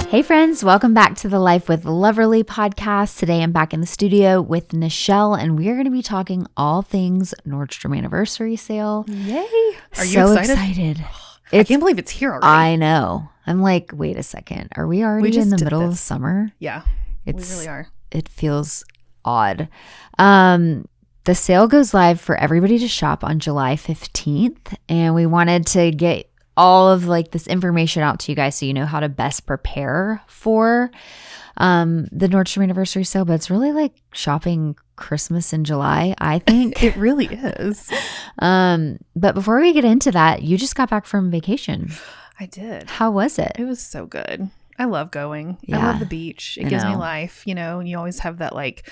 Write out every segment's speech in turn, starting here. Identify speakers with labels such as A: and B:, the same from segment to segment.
A: Hey friends, welcome back to the Life with Loverly podcast. Today I'm back in the studio with Nichelle and we are going to be talking all things Nordstrom Anniversary Sale.
B: Yay. Are you
A: so
B: excited? I can't believe it's here already.
A: I know. I'm like, wait a second. Are we already in the middle of summer?
B: Yeah, we really are.
A: It feels odd. The sale goes live for everybody to shop on July 15th and we wanted to get all of like this information out to you guys so you know how to best prepare for the Nordstrom Anniversary Sale. But it's really like shopping Christmas in July, I think.
B: It really is.
A: But before we get into that, you just got back from vacation.
B: I did.
A: How was it?
B: It was so good. I love going.
A: Yeah,
B: I love the beach. It gives me life, you know, and you always have that like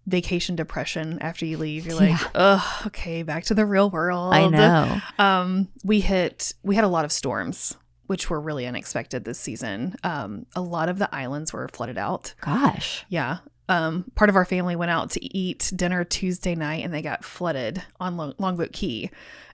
B: vacation depression after you leave. You're like, oh, okay, back to the real world.
A: I know.
B: We had a lot of storms, which were really unexpected this season. A lot of the islands were flooded out.
A: Gosh.
B: Yeah. Part of our family went out to eat dinner Tuesday night and they got flooded on Longboat Key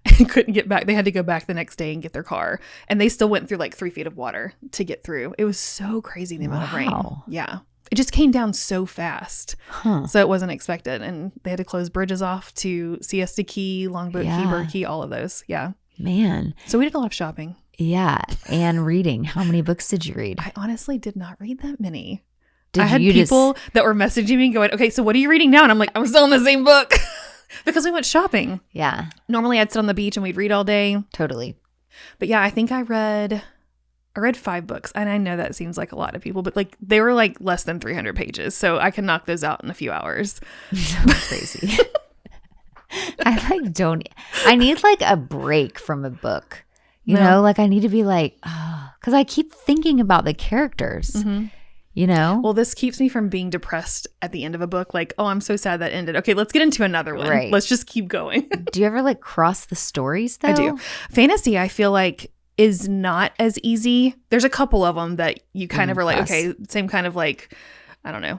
B: and couldn't get back. They had to go back the next day and get their car. And they still went through like 3 feet of water to get through. It was so crazy the amount of rain. Yeah. It just came down so fast. So it wasn't expected. And they had to close bridges off to Siesta Key, Longboat Key, Bird Key, all of those. Yeah.
A: Man.
B: So we did a lot of shopping.
A: Yeah. And reading. How many books did you read?
B: I honestly did not read that many. I had people that were messaging me going, okay, so what are you reading now? And I'm like, I'm still in the same book because we went shopping.
A: Yeah.
B: Normally I'd sit on the beach and we'd read all day.
A: Totally.
B: But yeah, I think I read 5 books. And I know that seems like a lot of people, but like they were like less than 300 pages. So I can knock those out in a few hours.
A: Crazy. I need like a break from a book. You know, like I need to be like, because I keep thinking about the characters. Mm-hmm. You know?
B: Well, this keeps me from being depressed at the end of a book. Like, oh, I'm so sad that ended. Okay, let's get into another one.
A: Right.
B: Let's just keep going.
A: Do you ever like cross the stories though?
B: I do. Fantasy, I feel like, is not as easy. There's a couple of them that you kind of are like, okay, same kind of like, I don't know,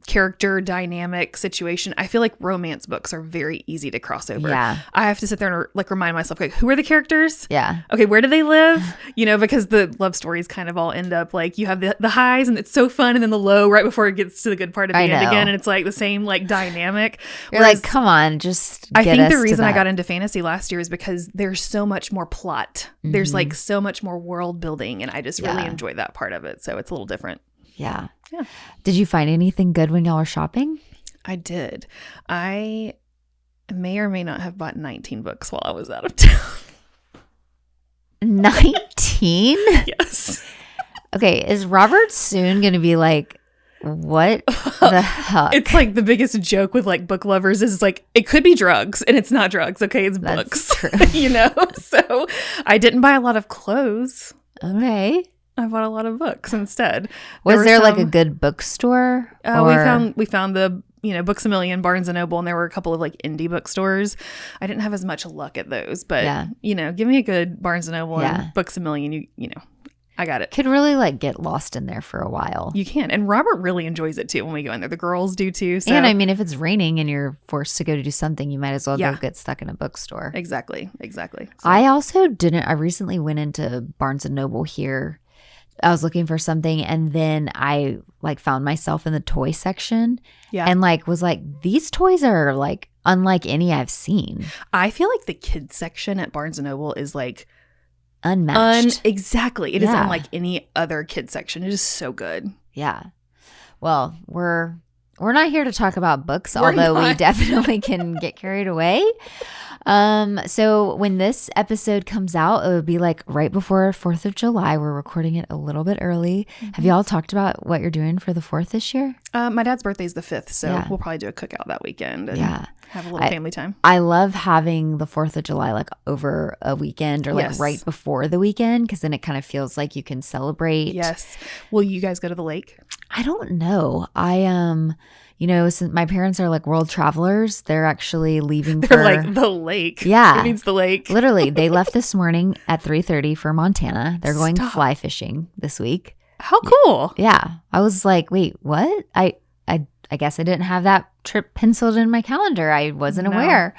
B: character dynamic situation. I feel like romance books are very easy to cross over.
A: Yeah.
B: I have to sit there and like remind myself, like, who are the characters?
A: Yeah.
B: Okay, where do they live? You know, because the love stories kind of all end up like you have the highs and it's so fun and then the low right before it gets to the good part at the end again. And it's like the same like dynamic.
A: You're like, come on, just
B: I think the reason I got into fantasy last year is because there's so much more plot. Mm-hmm. There's like so much more world building and I just really enjoy that part of it. So it's a little different.
A: Yeah. Did you find anything good when y'all were shopping?
B: I did. I may or may not have bought 19 books while I was out of town.
A: 19?
B: Yes.
A: Okay. Is Robert soon going to be like, what the heck?
B: It's like the biggest joke with like book lovers is like, it could be drugs and it's not drugs. Okay. It's books, you know? So I didn't buy a lot of clothes.
A: Okay.
B: I bought a lot of books instead.
A: Was there like a good bookstore?
B: We found the, you know, Books A Million, Barnes & Noble, and there were a couple of like indie bookstores. I didn't have as much luck at those, but you know, give me a good Barnes & Noble and Books A Million, you know, I got it.
A: Could really like get lost in there for a while.
B: You can. And Robert really enjoys it too when we go in there. The girls do too. So.
A: And I mean, if it's raining and you're forced to go to do something, you might as well go get stuck in a bookstore.
B: Exactly. So.
A: I recently went into Barnes & Noble here. I was looking for something and then I like found myself in the toy section and like was like, these toys are like unlike any I've seen.
B: I feel like the kids section at Barnes & Noble is like
A: unmatched.
B: Exactly. It is unlike any other kids section. It is so good.
A: Yeah. Well, we're not here to talk about books, although we definitely can get carried away. So when this episode comes out, it would be like right before 4th of July. We're recording it a little bit early. Mm-hmm. Have y'all talked about what you're doing for the 4th this year?
B: My dad's birthday is the 5th, so we'll probably do a cookout that weekend and have a little family time.
A: I love having the 4th of July like over a weekend or like right before the weekend because then it kind of feels like you can celebrate.
B: Yes. Will you guys go to the lake?
A: I don't know. You know, since my parents are like world travelers, they're actually leaving
B: They're like the lake.
A: Yeah.
B: It means the lake.
A: Literally, they left this morning at 3:30 for Montana. They're going fly fishing this week.
B: How cool.
A: Yeah. I was like, wait, what? I guess I didn't have that trip penciled in my calendar. I wasn't aware.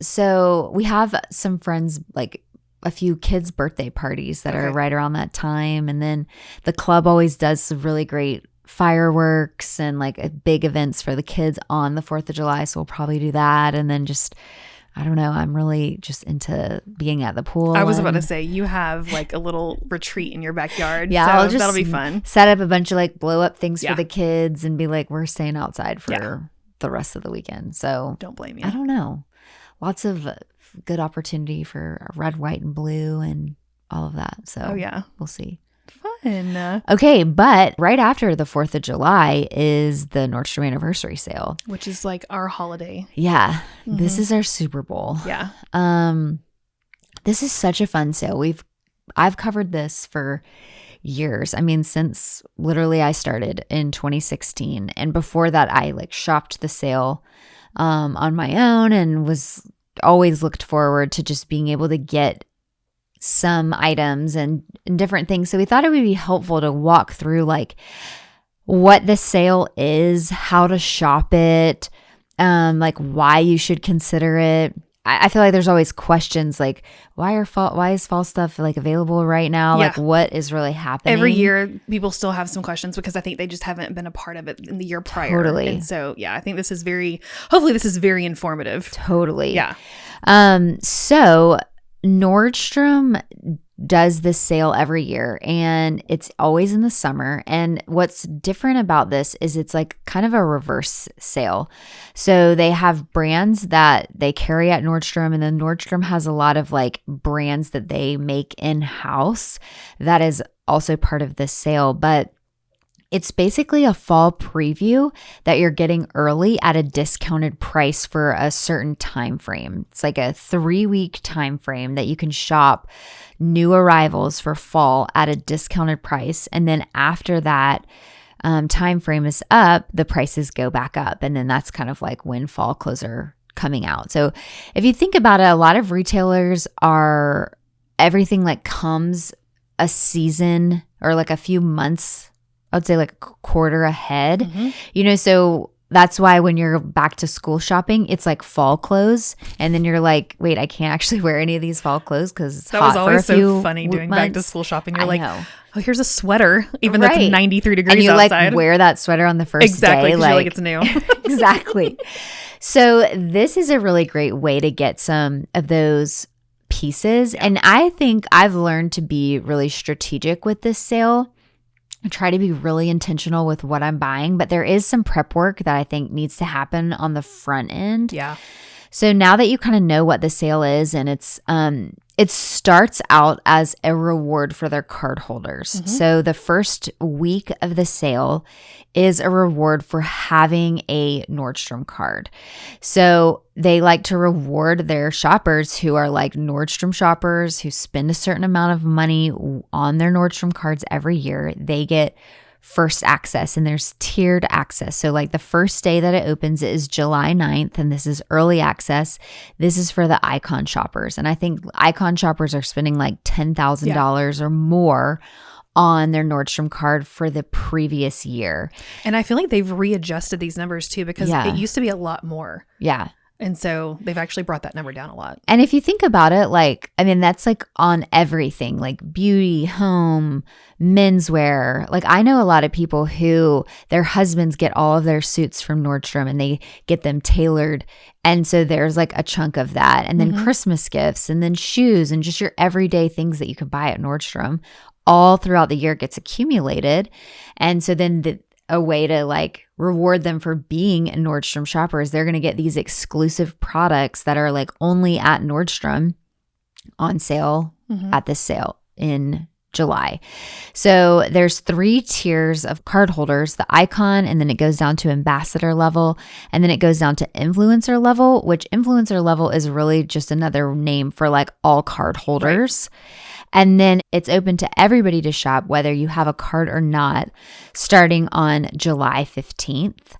A: So we have some friends like a few kids' birthday parties that are right around that time. And then the club always does some really great fireworks and like big events for the kids on the 4th of July. So we'll probably do that. And then just, I don't know, I'm really just into being at the pool.
B: I was about to say, you have like a little retreat in your backyard.
A: Yeah,
B: so that'll be fun.
A: Set up a bunch of like blow up things for the kids and be like, we're staying outside for the rest of the weekend. So
B: don't blame you.
A: I don't know. Lots of good opportunity for red, white, and blue and all of that. So we'll see.
B: Fun.
A: Okay, but right after the 4th of July is the Nordstrom Anniversary Sale.
B: Which is like our holiday.
A: Yeah. This is our Super Bowl.
B: Yeah.
A: This is such a fun sale. I've covered this for years. I mean, since literally I started in 2016. And before that, I like shopped the sale on my own and was always looked forward to just being able to get some items and different things. So we thought it would be helpful to walk through like what the sale is, how to shop it, like why you should consider it. I feel like there's always questions like why is fall stuff like available right now?
B: Yeah.
A: Like what is really happening?
B: Every year people still have some questions because I think they just haven't been a part of it in the year prior.
A: Totally.
B: And so I think this is hopefully this is very informative.
A: Totally.
B: Yeah.
A: So Nordstrom does this sale every year and it's always in the summer. And what's different about this is it's like kind of a reverse sale. So they have brands that they carry at Nordstrom, and then Nordstrom has a lot of like brands that they make in-house that is also part of this sale. But it's basically a fall preview that you're getting early at a discounted price for a certain time frame. It's like a 3-week time frame that you can shop new arrivals for fall at a discounted price. And then after that time frame is up, the prices go back up. And then that's kind of like when fall clothes are coming out. So if you think about it, a lot of retailers everything like comes a season or like a few months, I would say like a quarter ahead, so that's why when you're back to school shopping, it's like fall clothes. And then you're like, wait, I can't actually wear any of these fall clothes because it's hot for a few months. That was always so funny
B: doing back to school shopping. You're like,
A: know.
B: Oh, here's a sweater, even though it's 93 degrees
A: and you
B: outside.
A: Like wear that sweater on the first day.
B: Exactly, like it's new.
A: Exactly. So this is a really great way to get some of those pieces. And I think I've learned to be really strategic with this sale. I try to be really intentional with what I'm buying, but there is some prep work that I think needs to happen on the front end.
B: Yeah.
A: So now that you kind of know what the sale is, and it starts out as a reward for their card holders. So the first week of the sale is a reward for having a Nordstrom card. So they like to reward their shoppers who are like Nordstrom shoppers who spend a certain amount of money on their Nordstrom cards every year. They get first access, and there's tiered access. So like the first day that it opens is July 9th, and this is early access. This is for the icon shoppers. And I think icon shoppers are spending like $10,000 or more on their Nordstrom card for the previous year.
B: And I feel like they've readjusted these numbers too, because it used to be a lot more.
A: Yeah.
B: And so they've actually brought that number down a lot.
A: And if you think about it, like, I mean, that's like on everything, like beauty, home, menswear. Like I know a lot of people who their husbands get all of their suits from Nordstrom and they get them tailored. And so there's like a chunk of that. And then Christmas gifts, and then shoes, and just your everyday things that you could buy at Nordstrom all throughout the year gets accumulated. And so then a way to like reward them for being a Nordstrom shopper is they're going to get these exclusive products that are like only at Nordstrom on sale at this sale in July. So there's 3 tiers of card holders, the icon, and then it goes down to ambassador level, and then it goes down to influencer level, which influencer level is really just another name for like all card holders. Right. And then it's open to everybody to shop, whether you have a card or not, starting on July 15th.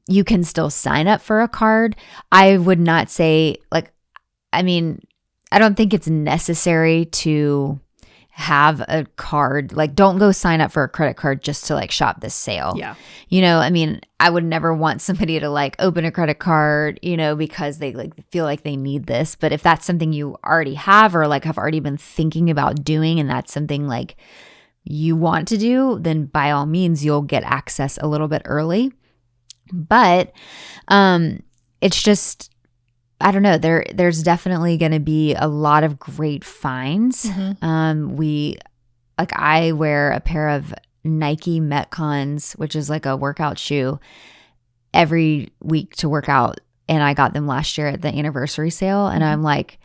A: You can still sign up for a card. I would not say I don't think it's necessary to have a card. Like, don't go sign up for a credit card just to like shop this sale.
B: Yeah.
A: You know, I mean, I would never want somebody to like open a credit card, you know, because they like feel like they need this. But if that's something you already have or like have already been thinking about doing, and that's something like you want to do, then by all means, you'll get access a little bit early. But it's just, I don't know, there's definitely going to be a lot of great finds. I wear a pair of Nike Metcons, which is like a workout shoe, every week to work out. And I got them last year at the anniversary sale. And I'm like,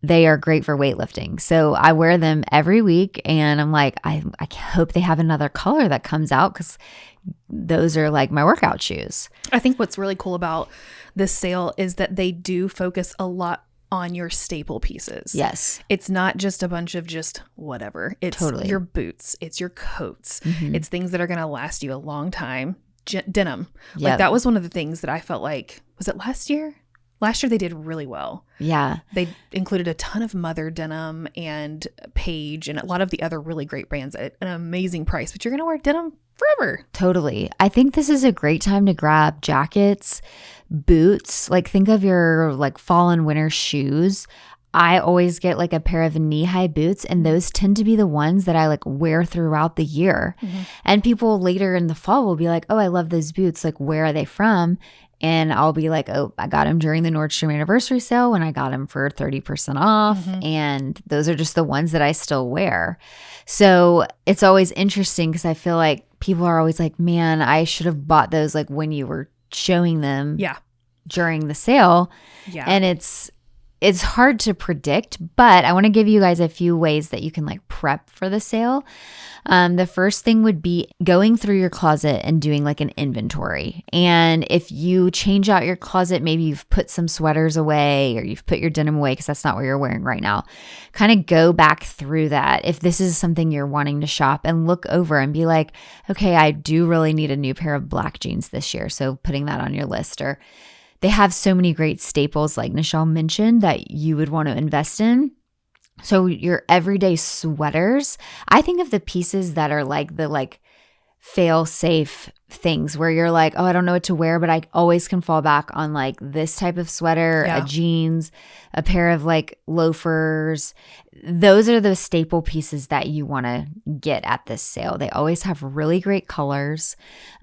A: they are great for weightlifting. So I wear them every week. And I'm like, I hope they have another color that comes out, because those are like my workout shoes.
B: I think what's really cool about this sale is that they do focus a lot on your staple pieces.
A: Yes.
B: It's not just a bunch of just whatever. It's
A: Totally.
B: your boots. It's your coats. It's things that are going to last you a long time. Denim.
A: Yep.
B: Like that was one of the things that I felt like, was it last year? Last year they did really well.
A: Yeah.
B: They included a ton of Mother denim and Paige and a lot of the other really great brands at an amazing price, but you're going to wear denim forever.
A: Totally. I think this is a great time to grab jackets, boots. Like, think of your like fall and winter shoes. I always get like a pair of knee-high boots, and those tend to be the ones that I like wear throughout the year. And people later in the fall will be like, oh, I love those boots. Like, where are they from? And I'll be like, oh, I got them during the Nordstrom Anniversary Sale when I got them for 30% off. And those are just the ones that I still wear. So it's always interesting, because I feel like people are always like, man, I should have bought those like when you were showing them during the sale.
B: Yeah.
A: And it's hard to predict, but I want to give you guys a few ways that you can like prep for the sale. The first thing would be going through your closet and doing like an inventory. And if you change out your closet, maybe you've put some sweaters away or you've put your denim away because that's not what you're wearing right now. Kind of go back through that. If this is something you're wanting to shop, and look over and be like, okay, I do really need a new pair of black jeans this year. So putting that on your list. Or they have so many great staples, like Nichelle mentioned, that you would want to invest in. So your everyday sweaters, I think of the pieces that are like the like fail safe things where you're like, oh, I don't know what to wear, but I always can fall back on like this type of sweater, a jeans, a pair of like loafers. Those are the staple pieces that you want to get at this sale. They always have really great colors.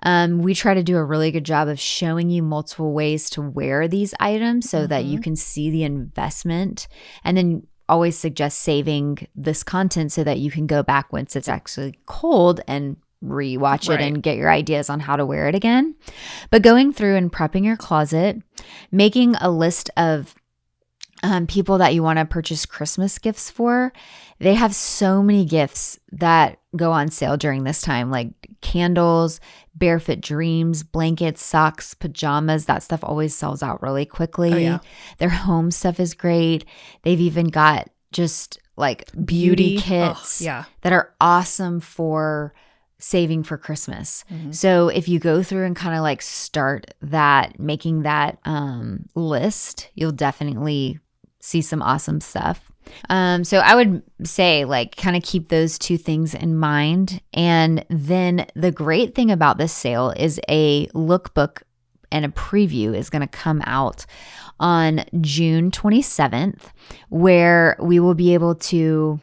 A: We try to do a really good job of showing you multiple ways to wear these items so that you can see the investment, and then always suggest saving this content so that you can go back once it's actually cold and rewatch it and get your ideas on how to wear it again. But going through and prepping your closet, making a list of people that you want to purchase Christmas gifts for. They have so many gifts that go on sale during this time, like candles, barefoot dreams, blankets, socks, pajamas. That stuff always sells out really quickly.
B: Oh, yeah.
A: Their home stuff is great. They've even got just like beauty kits that are awesome for saving for Christmas. So if you go through and kind of like start that, making that list, you'll definitely see some awesome stuff. So I would say like kind of keep those two things in mind. And then the great thing about this sale is a lookbook and a preview is going to come out on June 27th, where we will be able to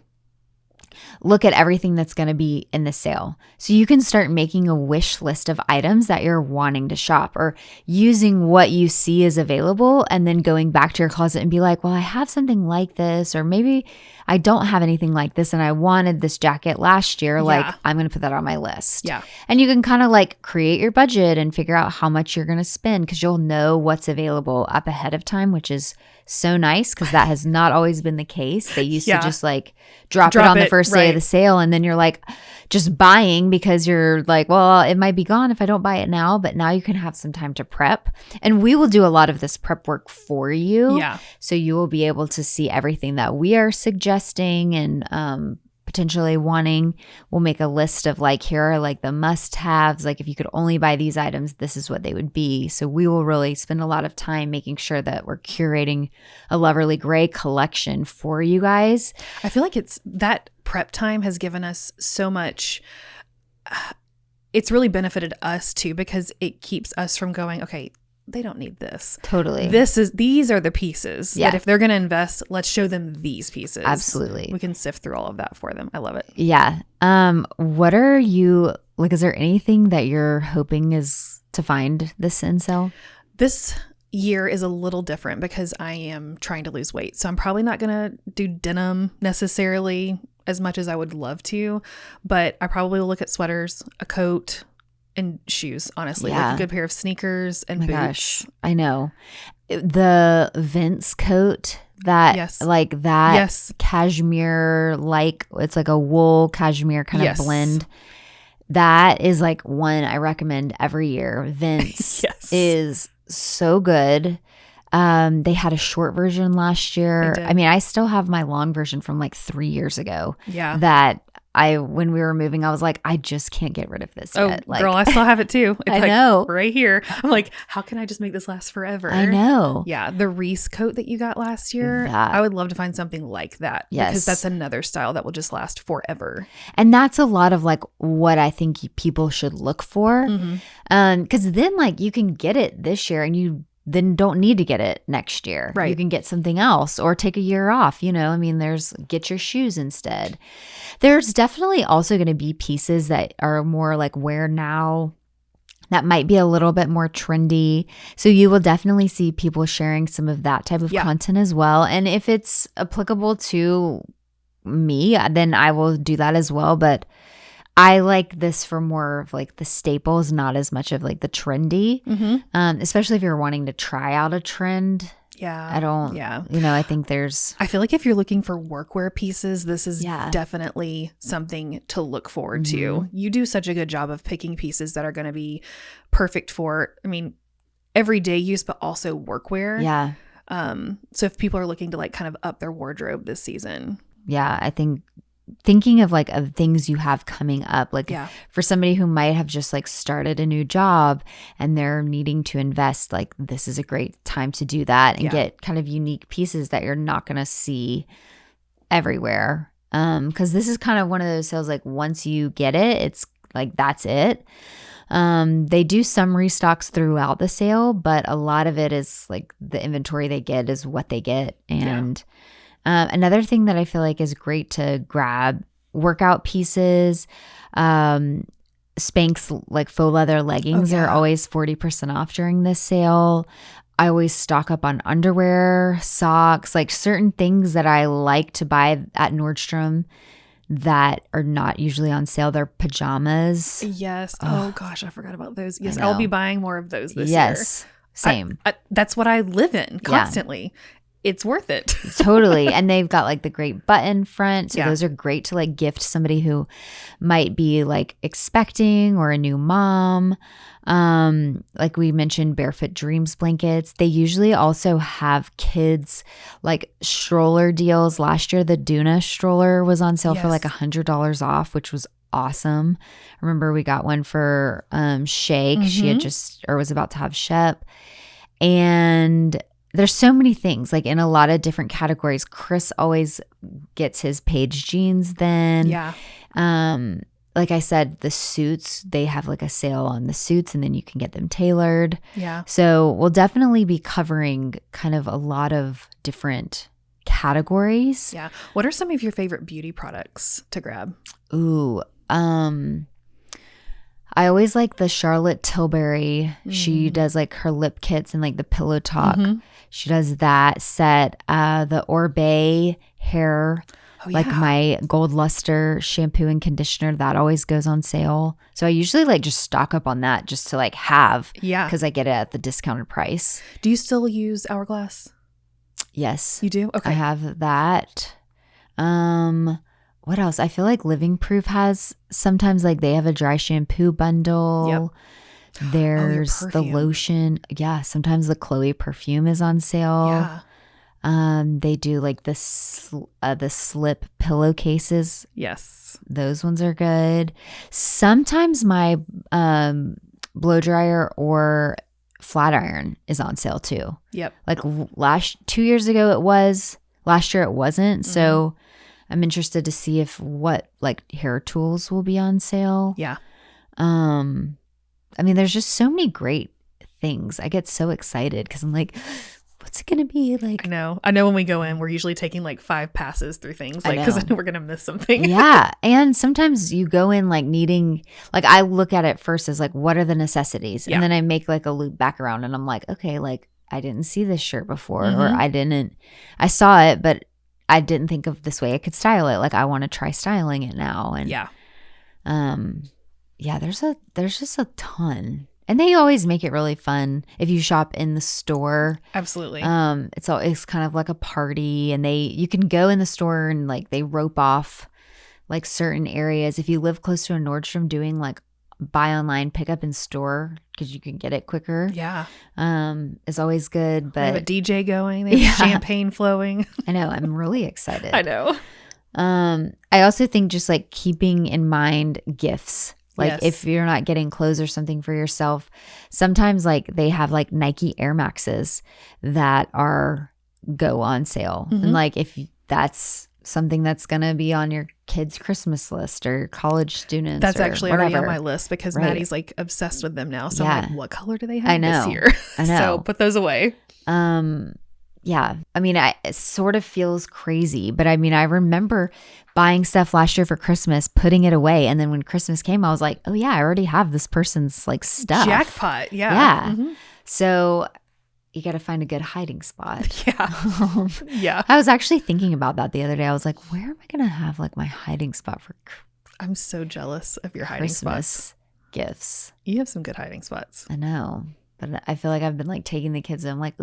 A: look at everything that's going to be in the sale. So you can start making a wish list of items that you're wanting to shop, or using what you see is available and then going back to your closet and be like, well, I have something like this, or maybe I don't have anything like this and I wanted this jacket last year. Like, I'm going to put that on my list.
B: Yeah.
A: And you can kind of like create your budget and figure out how much you're going to spend, because you'll know what's available up ahead of time, which is so nice, because that has not always been the case. They used to just like drop it on the first day of the sale, and then you're like just buying because you're like, well, it might be gone if I don't buy it now. But now you can have some time to prep, and we will do a lot of this prep work for you.
B: Yeah.
A: So you will be able to see everything that we are suggesting and potentially wanting. We'll make a list of like, here are like the must-haves. Like if you could only buy these items, this is what they would be. So we will really spend a lot of time making sure that we're curating a Loverly Gray collection for you guys.
B: I feel like it's that prep time has given us so much. It's really benefited us too, because it keeps us from going, okay, they don't need this.
A: Totally.
B: These are the pieces that if they're going to invest, let's show them these pieces.
A: Absolutely.
B: We can sift through all of that for them. I love it.
A: Yeah. What are you like? Is there anything that you're hoping is to find this in sale?
B: This year is a little different because I am trying to lose weight. So I'm probably not going to do denim necessarily as much as I would love to, but I probably will look at sweaters, a coat, and shoes, honestly. Like a good pair of sneakers and boots.
A: Gosh, I know. The Vince coat that like that cashmere, like it's like a wool cashmere kind of blend. That is like one I recommend every year. Vince is so good. They had a short version last year. I mean, I still have my long version from like 3 years ago. Yeah. That when we were moving, I was like, I just can't get rid of this yet. Like,
B: girl, I still have it too. It's
A: I know.
B: Right here. I'm like, how can I just make this last forever?
A: I know.
B: Yeah. The Reese coat that you got last year, I would love to find something like that.
A: Yes.
B: Because that's another style that will just last forever.
A: And that's a lot of like what I think people should look for. Because then like you can get it this year and you then don't need to get it next year. Right. You can get something else or take a year off. You know, I mean, get your shoes instead. There's definitely also going to be pieces that are more like wear now that might be a little bit more trendy. So you will definitely see people sharing some of that type of content as well. And if it's applicable to me, then I will do that as well. But I like this for more of like the staples, not as much of like the trendy, especially if you're wanting to try out a trend.
B: Yeah.
A: I think
B: I feel like if you're looking for workwear pieces, this is definitely something to look forward to. You do such a good job of picking pieces that are going to be perfect for, I mean, everyday use, but also workwear.
A: Yeah.
B: So if people are looking to like kind of up their wardrobe this season.
A: Yeah. I think thinking of like of things you have coming up, like for somebody who might have just like started a new job and they're needing to invest, like this is a great time to do that and get kind of unique pieces that you're not going to see everywhere. Because this is kind of one of those sales, like once you get it, it's like that's it. They do some restocks throughout the sale, but a lot of it is like the inventory they get is what they get. And another thing that I feel like is great to grab, workout pieces, Spanx like faux leather leggings are always 40% off during this sale. I always stock up on underwear, socks, like certain things that I like to buy at Nordstrom that are not usually on sale. They're pajamas.
B: Yes. Oh gosh, I forgot about those. Yes, I'll be buying more of those this year.
A: Yes, same.
B: That's what I live in constantly. It's worth it.
A: Totally. And they've got like the great button front. So those are great to like gift somebody who might be like expecting or a new mom. Like we mentioned, Barefoot Dreams blankets. They usually also have kids like stroller deals. Last year, the Duna stroller was on sale for like $100 off, which was awesome. I remember we got one for Shay. She had was about to have Shep. And there's so many things like in a lot of different categories. Chris always gets his Paige jeans then. Yeah. Like I said, the suits, they have like a sale on the suits and then you can get them tailored. Yeah. So we'll definitely be covering kind of a lot of different categories.
B: Yeah. What are some of your favorite beauty products to grab?
A: Ooh, I always like the Charlotte Tilbury. She does like her lip kits and like the pillow talk. She does that set. The Oribe hair, like my Gold Luster shampoo and conditioner, that always goes on sale. So I usually like just stock up on that just to like have. Yeah. Because I get it at the discounted price.
B: Do you still use Hourglass?
A: Yes.
B: You do? Okay.
A: I have that. What else? I feel like Living Proof has sometimes like they have a dry shampoo bundle. Yep. There's the lotion. Yeah. Sometimes the Chloe perfume is on sale. They do like the slip pillowcases.
B: Yes.
A: Those ones are good. Sometimes my blow dryer or flat iron is on sale too.
B: Yep.
A: Like 2 years ago it was. Last year it wasn't. So I'm interested to see if what like hair tools will be on sale.
B: Yeah.
A: I mean, there's just so many great things. I get so excited because I'm like, what's it gonna be like?
B: I know when we go in, we're usually taking like 5 passes through things, like because I know we're gonna miss something.
A: Yeah. And sometimes you go in like needing, like I look at it first as like, what are the necessities? And then I make like a loop back around and I'm like, okay, like I didn't see this shirt before, or I saw it, but I didn't think of this way I could style it. Like I want to try styling it now. And there's just a ton. And they always make it really fun if you shop in the store.
B: Absolutely.
A: It's kind of like a party, and you can go in the store and like they rope off like certain areas. If you live close to a Nordstrom, doing like buy online, pick up in store because you can get it quicker.
B: Yeah.
A: Is always good. But
B: they have a DJ going. They have champagne flowing.
A: I know. I'm really excited.
B: I know.
A: I also think just like keeping in mind gifts. Like if you're not getting clothes or something for yourself, sometimes like they have like Nike Air Maxes that go on sale. And like if that's something that's going to be on your kids' Christmas list or your college students.
B: That's actually already
A: whatever.
B: on my list because Maddie's like obsessed with them now. So I'm like, what color do they have this year?
A: I know.
B: So put those away.
A: Yeah. I mean, it sort of feels crazy, but I mean, I remember buying stuff last year for Christmas, putting it away. And then when Christmas came, I was like, oh yeah, I already have this person's like stuff.
B: Jackpot. Yeah.
A: Yeah.
B: Mm-hmm.
A: So you got to find a good hiding spot.
B: Yeah. Yeah.
A: I was actually thinking about that the other day. I was like, where am I going to have like my hiding spot for
B: I'm so jealous of your hiding
A: Christmas
B: spots.
A: Gifts?
B: You have some good hiding spots.
A: I know. But I feel like I've been like taking the kids and I'm like,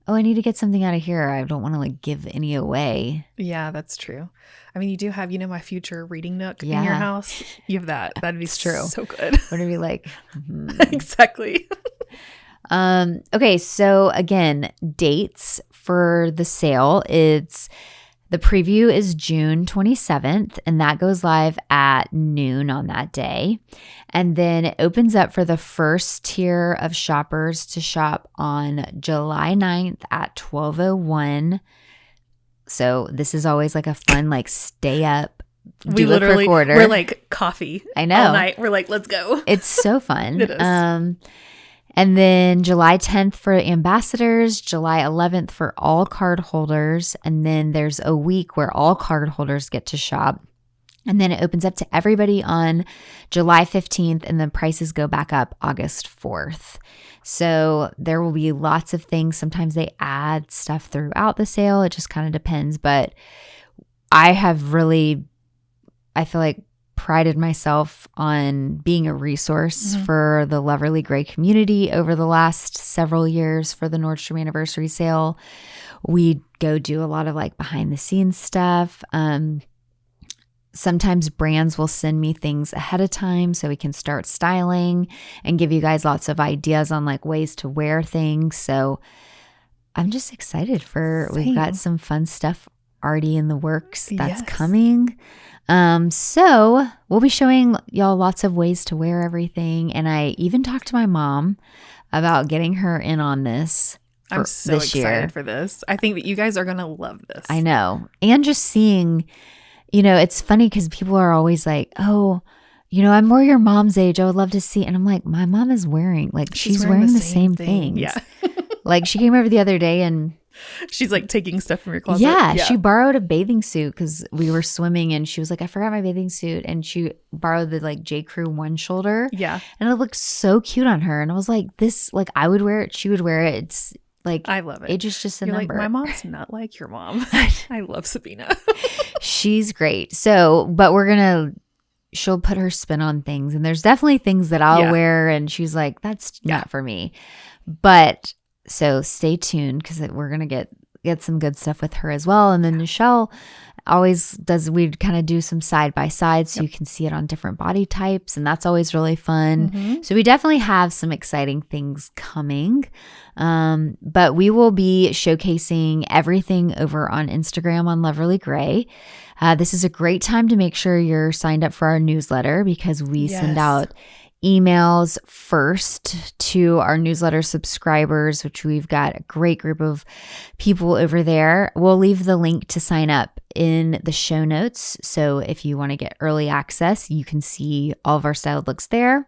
A: I need to get something out of here. I don't want to like give any away.
B: Yeah, that's true. I mean, you do have, my future reading nook in your house. You have that. That'd be
A: true.
B: So good.
A: What are we like?
B: Exactly.
A: Okay. So again, dates for the sale. The preview is June 27th, and that goes live at noon on that day. And then it opens up for the first tier of shoppers to shop on July 9th at 12:01. So this is always like a fun, like stay up, do a quick order.
B: We're like coffee.
A: I know.
B: All night. We're like, let's go.
A: It's so fun.
B: It is.
A: And then July 10th for ambassadors, July 11th for all card holders. And then there's a week where all card holders get to shop. And then it opens up to everybody on July 15th, and then prices go back up August 4th. So there will be lots of things. Sometimes they add stuff throughout the sale. It just kind of depends. But I feel like prided myself on being a resource for the Loverly Gray community over the last several years for the Nordstrom Anniversary Sale. We go do a lot of like behind the scenes stuff. Sometimes brands will send me things ahead of time so we can start styling and give you guys lots of ideas on like ways to wear things. So I'm just excited we've got some fun stuff already in the works that's coming. So we'll be showing y'all lots of ways to wear everything. And I even talked to my mom about getting her in on this.
B: I'm so excited for this. I think that you guys are going to love this.
A: I know. And just seeing, it's funny because people are always like, oh, I'm more your mom's age. I would love to see. And I'm like, my mom is wearing, like, she's wearing the same things.
B: Yeah.
A: Like she came over the other day and
B: she's like taking stuff from your closet.
A: Yeah, she borrowed a bathing suit because we were swimming and she was like, I forgot my bathing suit. And she borrowed the like J. Crew one shoulder. Yeah. And it looked so cute on her. And I was like, this, like I would wear it. She would wear it. It's like,
B: I love it.
A: Age is just a
B: You're
A: number.
B: Like, my mom's not like your mom. I love Sabina.
A: She's great. So, but she'll put her spin on things. And there's definitely things that I'll wear. And she's like, that's not for me. But so stay tuned because we're going to get get some good stuff with her as well. And then Nichelle always does, we'd kind of do some side by side so you can see it on different body types. And that's always really fun. So we definitely have some exciting things coming. But we will be showcasing everything over on Instagram on Loverly Gray. This is a great time to make sure you're signed up for our newsletter because we send out emails first to our newsletter subscribers, which we've got a great group of people over there. We'll leave the link to sign up in the show notes. So if you want to get early access, you can see all of our styled looks there.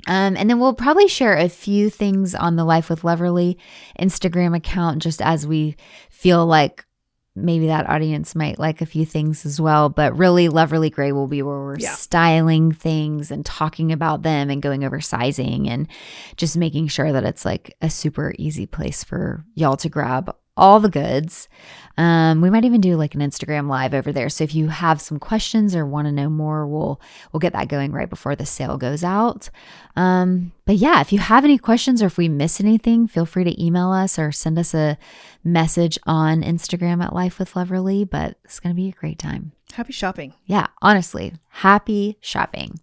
A: And then we'll probably share a few things on the Life with Loverly Instagram account, just as we feel like maybe that audience might like a few things as well. But really, Loverly Gray will be where we're styling things and talking about them and going over sizing and just making sure that it's like a super easy place for y'all to grab all the goods. We might even do like an Instagram live over there. So if you have some questions or want to know more, we'll get that going right before the sale goes out. But yeah, if you have any questions or if we miss anything, feel free to email us or send us a message on Instagram at Life with Loverly. But it's going to be a great time.
B: Happy shopping.
A: Yeah, honestly, happy shopping.